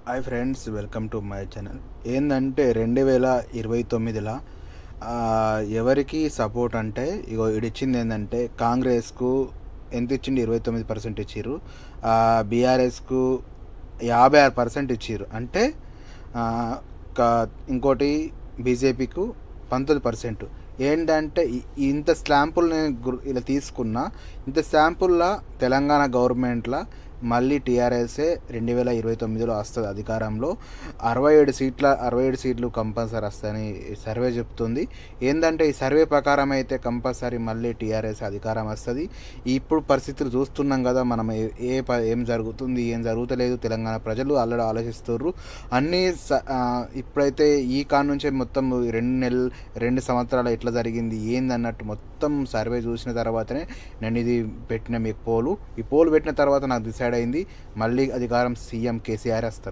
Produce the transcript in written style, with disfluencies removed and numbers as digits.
Hi friends, welcome to my channel. ఏంటంటే 2029లా ఎవరికి support అంటే ఇగో ఇడిచ్చింది ఏంటంటే కాంగ్రెస్కు ఎంత ఇచ్చిండు, 29% ఇచ్చిర్రు. బీఆర్ఎస్కు 56% ఇచ్చిర్రు. అంటే ఆ, ఇంకోటి బీజేపీకు 19%. ఏంటంటే ఇంత స్టాంపులు నేను ఇలా తీసుకున్నా. ఇంత స్టాంపుల్లో తెలంగాణ గవర్నమెంట్లో మళ్ళీ టీఆర్ఎస్ఏ 2029లో వస్తుంది అధికారంలో. 67 సీట్లు కంపల్సరీ వస్తాయని సర్వే చెప్తుంది. ఏంటంటే ఈ సర్వే ప్రకారం అయితే కంపల్సరీ మళ్ళీ టీఆర్ఎస్ అధికారం వస్తుంది. ఇప్పుడు పరిస్థితులు చూస్తున్నాం కదా మనం, ఏం జరుగుతుంది ఏం జరుగుతలేదు. తెలంగాణ ప్రజలు ఆల్రెడీ ఆలోచిస్తున్నారు అన్నీ. ఇప్పుడైతే ఈ కాడ నుంచే మొత్తం 2 సంవత్సరాలు ఎట్లా జరిగింది ఏందన్నట్టు మొత్తం సర్వే చూసిన తర్వాతనే నేను ఇది పెట్టిన మీకు పోలు. ఈ పోలు పెట్టిన తర్వాత నాకు డిసైడ్ అయింది మళ్ళీ అధికారం సీఎం కేసీఆర్ వస్తారు.